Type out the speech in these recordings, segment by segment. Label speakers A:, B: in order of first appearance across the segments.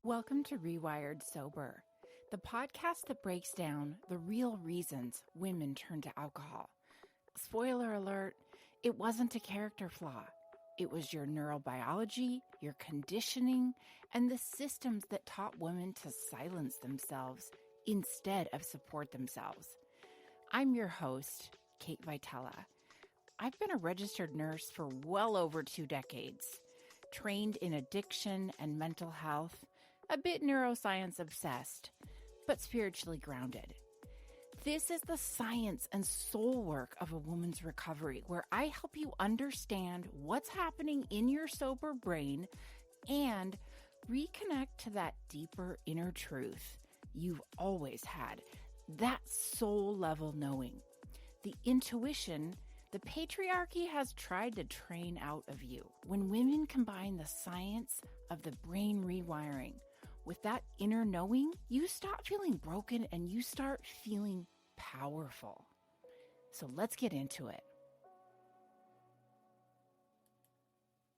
A: Welcome to Rewired Sober, the podcast that breaks down the real reasons women turn to alcohol. Spoiler alert, it wasn't a character flaw. It was your neurobiology, your conditioning, and the systems that taught women to silence themselves instead of support themselves. I'm your host, Kate Vitella. I've been a registered nurse for well over 2 decades, trained in addiction and mental health, a bit neuroscience obsessed, but spiritually grounded. This is the science and soul work of a woman's recovery, where I help you understand what's happening in your sober brain and reconnect to that deeper inner truth you've always had, that soul level knowing, the intuition the patriarchy has tried to train out of you. When women combine the science of the brain rewiring with that inner knowing, you stop feeling broken and you start feeling powerful. So let's get into it.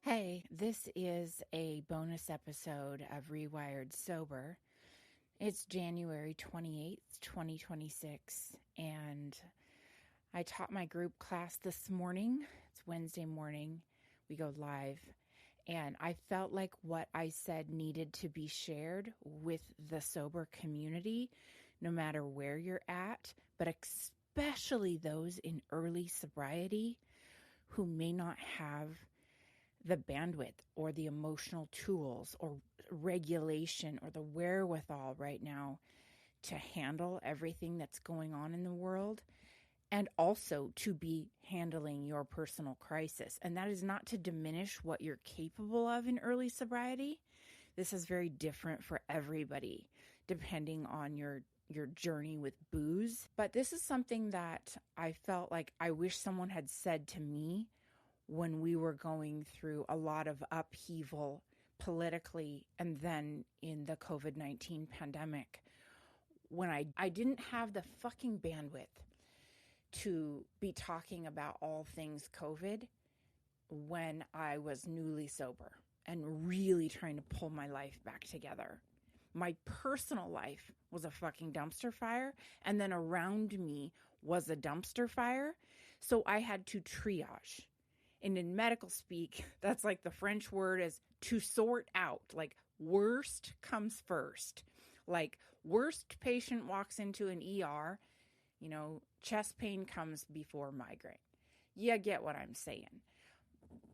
A: Hey, this is a bonus episode of Rewired Sober. It's January 28th, 2026, and I taught my group class this morning. It's Wednesday morning. We go live. And I felt like what I said needed to be shared with the sober community, no matter where you're at, but especially those in early sobriety who may not have the bandwidth or the emotional tools or regulation or the wherewithal right now to handle everything that's going on in the world, and also to be handling your personal crisis. And that is not to diminish what you're capable of in early sobriety. This is very different for everybody, depending on your journey with booze. But this is something that I felt like I wish someone had said to me when we were going through a lot of upheaval politically and then in the COVID-19 pandemic, when I didn't have the fucking bandwidth to be talking about all things COVID when I was newly sober and really trying to pull my life back together. My personal life was a fucking dumpster fire, and then around me was a dumpster fire, so I had to triage. And in medical speak, that's like the French word is to sort out, like worst comes first. Like worst patient walks into an ER, chest pain comes before migraine. You get what I'm saying.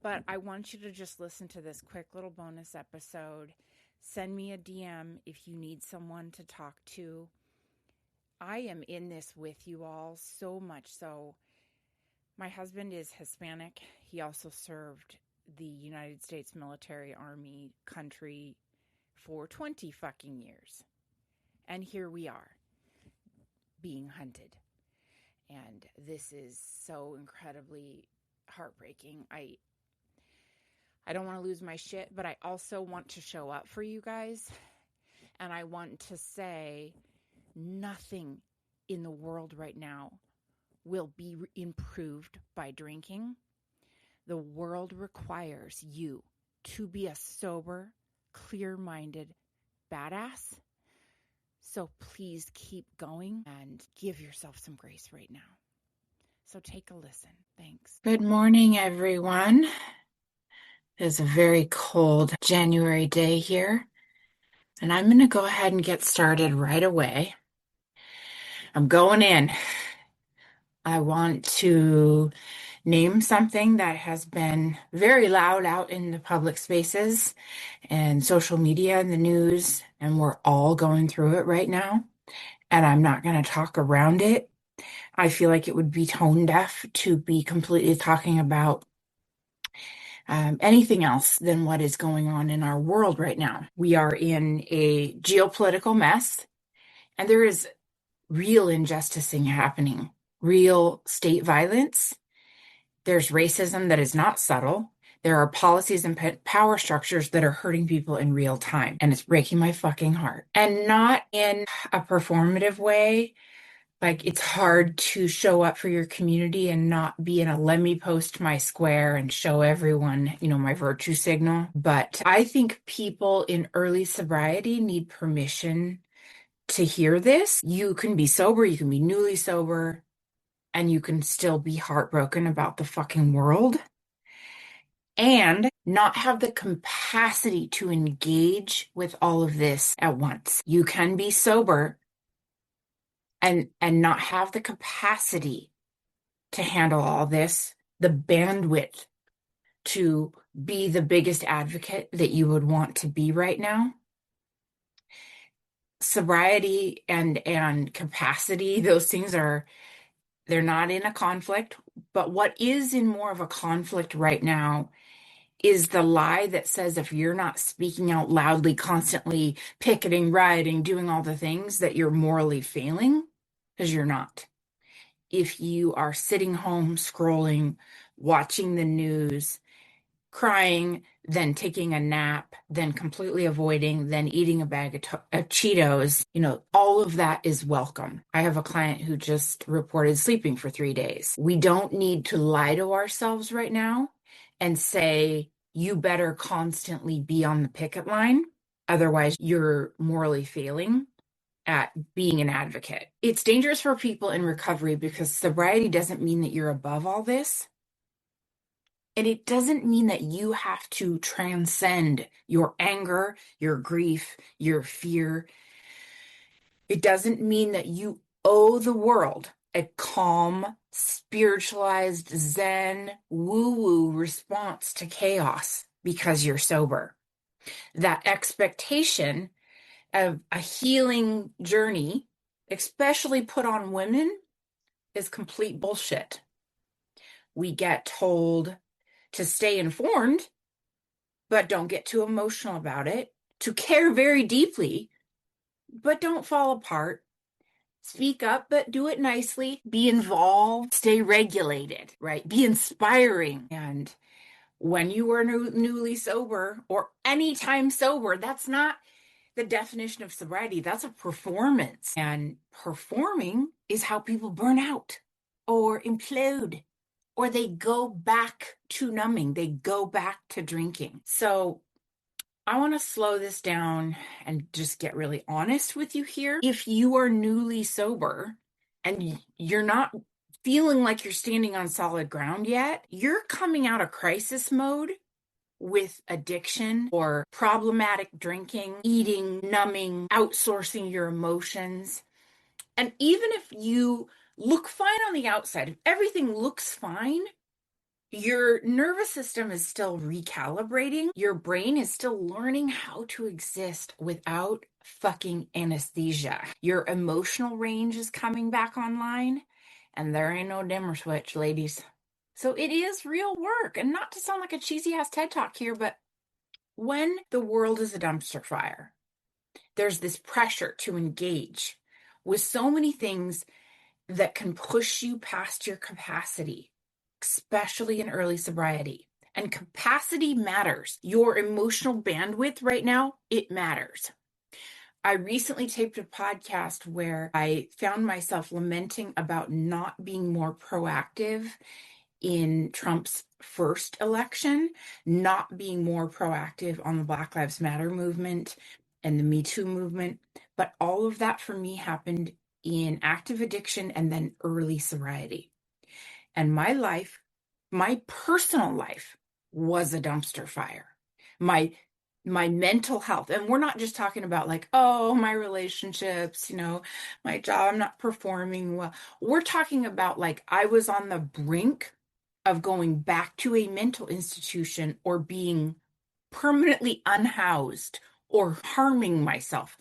A: But I want you to just listen to this quick little bonus episode. Send me a DM if you need someone to talk to. I am in this with you all, so much so. My husband is Hispanic. He also served the United States military army country for 20 fucking years. And here we are, being hunted. And this is so incredibly heartbreaking. I don't want to lose my shit, but I also want to show up for you guys. And I want to say nothing in the world right now will be improved by drinking. The world requires you to be a sober, clear-minded badass. So please keep going and give yourself some grace right now. So take a listen. Thanks. Good morning, everyone. It's a very cold January day here, and I'm going to go ahead and get started right away. I'm going in. I want to name something that has been very loud out in the public spaces and social media and the news, and we're all going through it right now. And I'm not going to talk around it. I feel like it would be tone deaf to be completely talking about anything else than what is going on in our world right now. We are in a geopolitical mess, and there is real injustice happening, real state violence. There's racism that is not subtle. There are policies and power structures that are hurting people in real time, and it's breaking my fucking heart. And not in a performative way, Like it's hard to show up for your community and not be in a let me post my square and show everyone, my virtue signal. But I think people in early sobriety need permission to hear this. You can be sober, you can be newly sober, and you can still be heartbroken about the fucking world and not have the capacity to engage with all of this at once. You can be sober and not have the capacity to handle all this, the bandwidth to be the biggest advocate that you would want to be right now. Sobriety and capacity, those things they're not in a conflict, but what is in more of a conflict right now is the lie that says if you're not speaking out loudly, constantly picketing, rioting, doing all the things, that you're morally failing, because you're not. If you are sitting home scrolling, watching the news, crying, then taking a nap, then completely avoiding, then eating a bag of Cheetos, all of that is welcome. I have a client who just reported sleeping for 3 days. We don't need to lie to ourselves right now and say, you better constantly be on the picket line. Otherwise, you're morally failing at being an advocate. It's dangerous for people in recovery because sobriety doesn't mean that you're above all this. And it doesn't mean that you have to transcend your anger, your grief, your fear. It doesn't mean that you owe the world a calm, spiritualized, Zen, woo-woo response to chaos because you're sober. That expectation of a healing journey, especially put on women, is complete bullshit. We get told to stay informed, but don't get too emotional about it, to care very deeply, but don't fall apart. Speak up, but do it nicely. Be involved, stay regulated, right? Be inspiring. And when you are newly sober or anytime sober, that's not the definition of sobriety. That's a performance. And performing is how people burn out or implode or they go back to numbing, they go back to drinking. So I want to slow this down and just get really honest with you here. If you are newly sober and you're not feeling like you're standing on solid ground yet, you're coming out of crisis mode with addiction or problematic drinking, eating, numbing, outsourcing your emotions. And even if you look fine on the outside, if everything looks fine, your nervous system is still recalibrating. Your brain is still learning how to exist without fucking anesthesia. Your emotional range is coming back online, and there ain't no dimmer switch, ladies. So it is real work. And not to sound like a cheesy ass TED Talk here, but when the world is a dumpster fire, there's this pressure to engage with so many things that can push you past your capacity, especially in early sobriety. And capacity matters. Your emotional bandwidth right now, it matters. I recently taped a podcast where I found myself lamenting about not being more proactive in Trump's first election, not being more proactive on the Black Lives Matter movement and the Me Too movement. But all of that for me happened in active addiction and then early sobriety. And my life, my personal life, was a dumpster fire. My mental health, and we're not just talking about like, oh, my relationships, my job, I'm not performing well. We're talking about like I was on the brink of going back to a mental institution or being permanently unhoused or harming myself.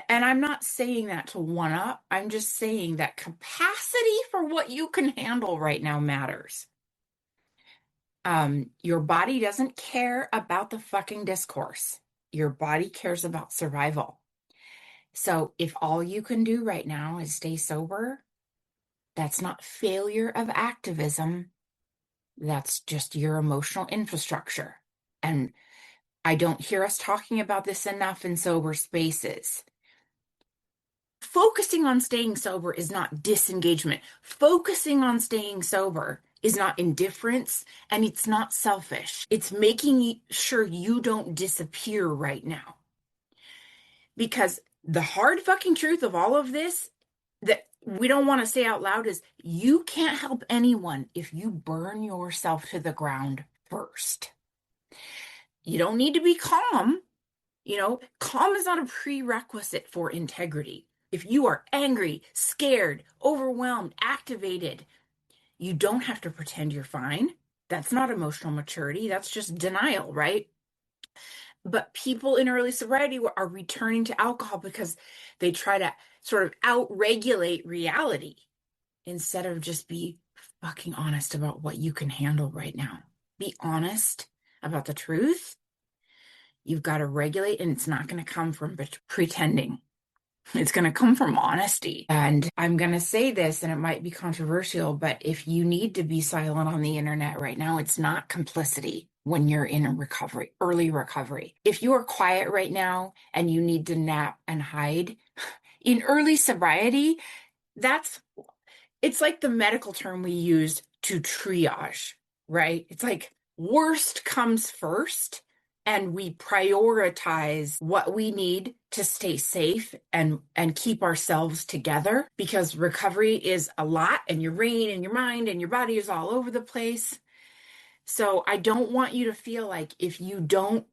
A: And I'm not saying that to one up. I'm just saying that capacity for what you can handle right now matters. Your body doesn't care about the fucking discourse. Your body cares about survival. So if all you can do right now is stay sober, that's not failure of activism. That's just your emotional infrastructure. And I don't hear us talking about this enough in sober spaces. Focusing on staying sober is not disengagement. Focusing on staying sober is not indifference, and it's not selfish. It's making sure you don't disappear right now. Because the hard fucking truth of all of this that we don't want to say out loud is you can't help anyone if you burn yourself to the ground first. You don't need to be calm. Calm is not a prerequisite for integrity. If you are angry, scared, overwhelmed, activated, you don't have to pretend you're fine. That's not emotional maturity. That's just denial, right? But people in early sobriety are returning to alcohol because they try to sort of out-regulate reality instead of just be fucking honest about what you can handle right now. Be honest about the truth. You've got to regulate, and it's not going to come from pretending. It's going to come from honesty. And I'm going to say this, and it might be controversial, but if you need to be silent on the internet right now, it's not complicity when you're in a recovery, early recovery. If you are quiet right now and you need to nap and hide, in early sobriety, it's like the medical term we use to triage, right? It's like worst comes first, and we prioritize what we need to stay safe and keep ourselves together, because recovery is a lot, and your brain and your mind and your body is all over the place. So I don't want you to feel like if you don't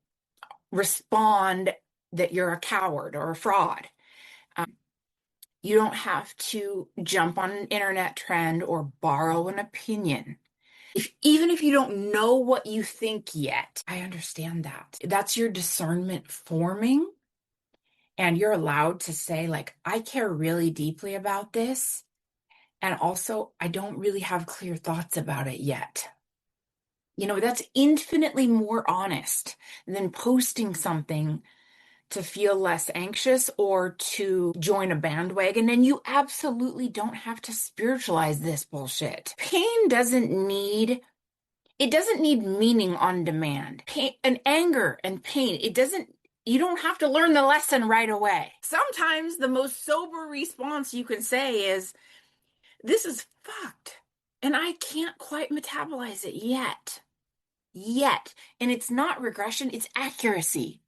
A: respond that you're a coward or a fraud. You don't have to jump on an internet trend or borrow an opinion. Even if you don't know what you think yet, I understand that. That's your discernment forming. And you're allowed to say, like, I care really deeply about this. And also, I don't really have clear thoughts about it yet. That's infinitely more honest than posting something to feel less anxious or to join a bandwagon. And you absolutely don't have to spiritualize this bullshit. Pain doesn't need meaning on demand. Pain and anger and pain, you don't have to learn the lesson right away. Sometimes the most sober response you can say is, this is fucked, and I can't quite metabolize it yet. And it's not regression, it's accuracy.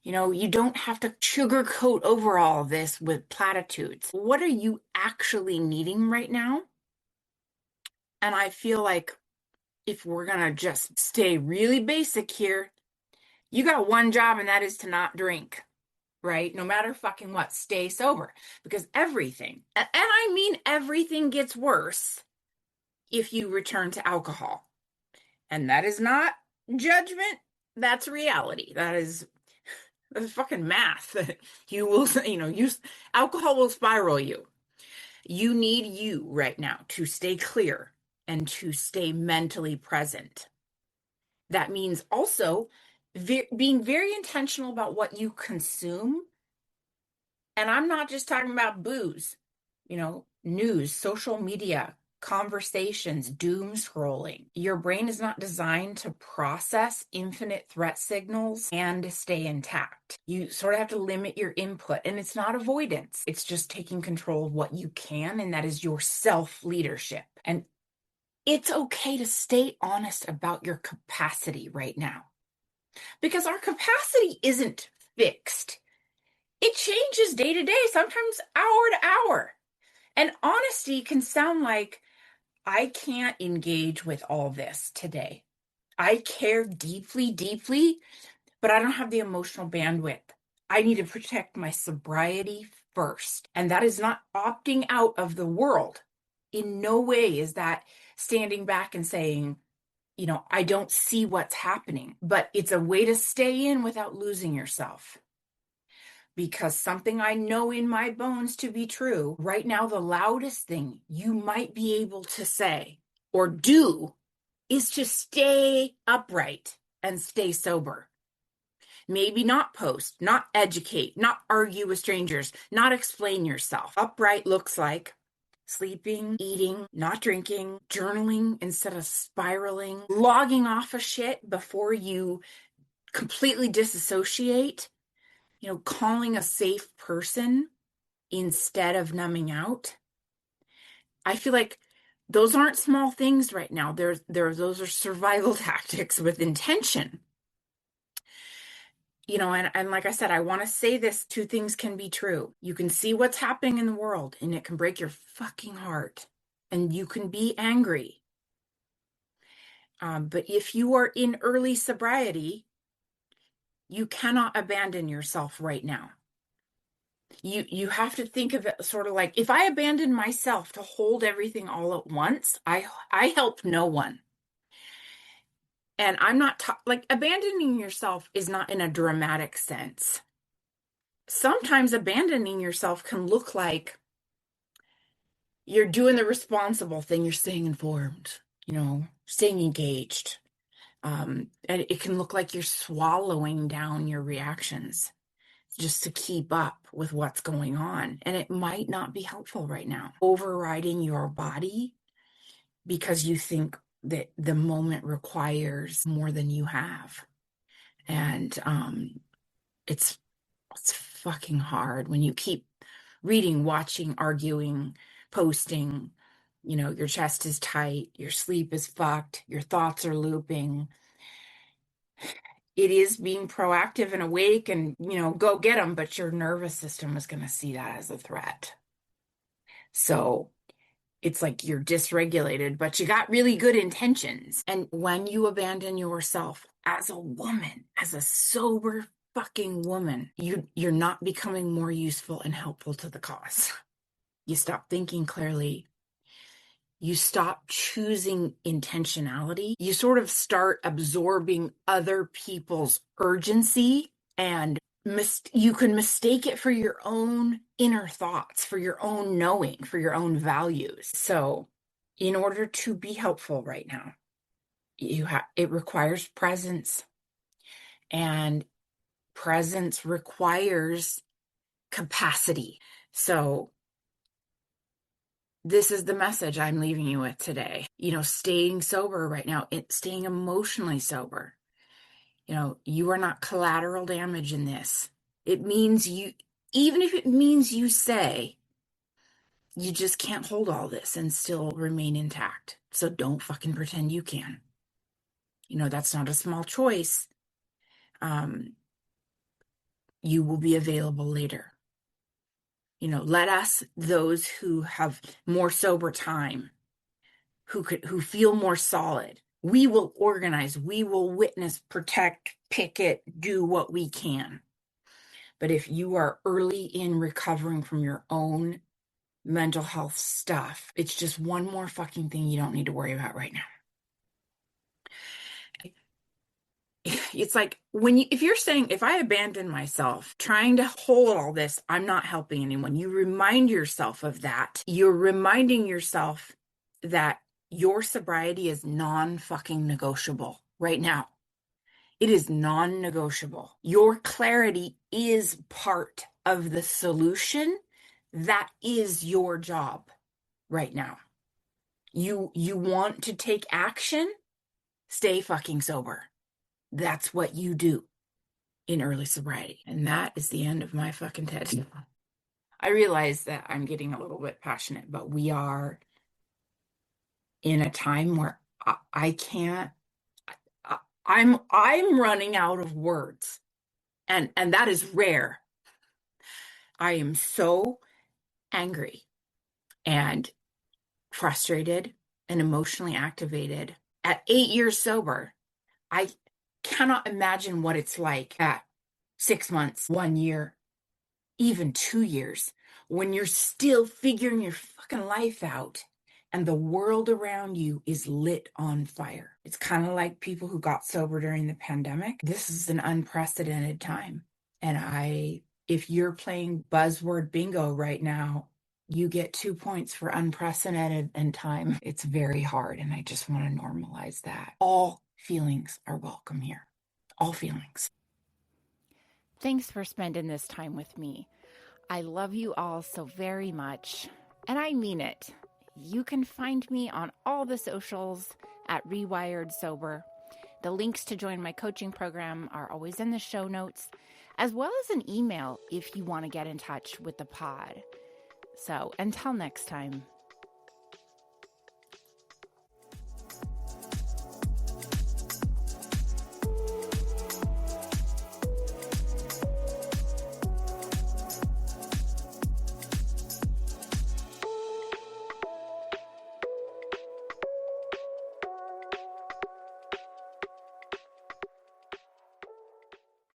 A: You don't have to sugarcoat over all of this with platitudes. What are you actually needing right now? And I feel like if we're going to just stay really basic here, you got one job, and that is to not drink, right? No matter fucking what, stay sober. Because everything, and I mean everything, gets worse if you return to alcohol. And that is not judgment, that's reality. That's fucking math. You will, alcohol will spiral you. You need you right now to stay clear and to stay mentally present. That means also being very intentional about what you consume. And I'm not just talking about booze, news, social media, conversations, doom scrolling. Your brain is not designed to process infinite threat signals and stay intact. You sort of have to limit your input, and it's not avoidance. It's just taking control of what you can, and that is your self-leadership. And it's okay to stay honest about your capacity right now, because our capacity isn't fixed. It changes day to day, sometimes hour to hour. And honesty can sound like, I can't engage with all this today. I care deeply, deeply, but I don't have the emotional bandwidth. I need to protect my sobriety first. And that is not opting out of the world. In no way is that standing back and saying, I don't see what's happening. But it's a way to stay in without losing yourself. Because something I know in my bones to be true, right now, the loudest thing you might be able to say or do is to stay upright and stay sober. Maybe not post, not educate, not argue with strangers, not explain yourself. Upright looks like sleeping, eating, not drinking, journaling instead of spiraling, logging off of shit before you completely disassociate, calling a safe person, instead of numbing out. I feel like those aren't small things right now. Those are survival tactics with intention. And like I said, I want to say this, two things can be true. You can see what's happening in the world and it can break your fucking heart and you can be angry. But if you are in early sobriety, you cannot abandon yourself right now. You have to think of it sort of like, if I abandon myself to hold everything all at once, I help no one. And I'm not like abandoning yourself is not in a dramatic sense. Sometimes abandoning yourself can look like you're doing the responsible thing. You're staying informed, staying engaged. And it can look like you're swallowing down your reactions just to keep up with what's going on. And it might not be helpful right now. Overriding your body because you think that the moment requires more than you have. And it's fucking hard when you keep reading, watching, arguing, posting, your chest is tight, your sleep is fucked, your thoughts are looping. It is being proactive and awake and, go get them, but your nervous system is going to see that as a threat. So it's like you're dysregulated, but you got really good intentions. And when you abandon yourself as a woman, as a sober fucking woman, you're not becoming more useful and helpful to the cause. You stop thinking clearly. You stop choosing intentionality. You sort of start absorbing other people's urgency, and you can mistake it for your own inner thoughts, for your own knowing, for your own values. So in order to be helpful right now, it requires presence, and presence requires capacity. So this is the message I'm leaving you with today. Staying sober right now, staying emotionally sober. You are not collateral damage in this. It means even if it means you say, you just can't hold all this and still remain intact. So don't fucking pretend you can. That's not a small choice. You will be available later. Let us, those who have more sober time, who feel more solid, we will organize, we will witness, protect, picket, do what we can. But if you are early in recovering from your own mental health stuff, it's just one more fucking thing you don't need to worry about right now. It's like if you're saying, if I abandon myself trying to hold all this, I'm not helping anyone. You remind yourself of that. You're reminding yourself that your sobriety is non-fucking negotiable right now. It is non-negotiable. Your clarity is part of the solution. That is your job right now. You want to take action? Stay fucking sober. That's what you do in early sobriety. And that is the end of my fucking TED. I realize that I'm getting a little bit passionate, but we are in a time where I can't, I'm running out of words. And that is rare. I am so angry and frustrated and emotionally activated. At 8 years sober, I cannot imagine what it's like at 6 months, 1 year, even 2 years, when you're still figuring your fucking life out and the world around you is lit on fire. It's kind of like people who got sober during the pandemic. This is an unprecedented time. And if you're playing buzzword bingo right now, you get 2 points for unprecedented and time. It's very hard, and I just want to normalize that. All feelings are welcome here. All feelings.
B: Thanks for spending this time with me. I love you all so very much, and I mean it. You can find me on all the socials at Rewired Sober. The links to join my coaching program are always in the show notes, as well as an email if you want to get in touch with the pod. So until next time.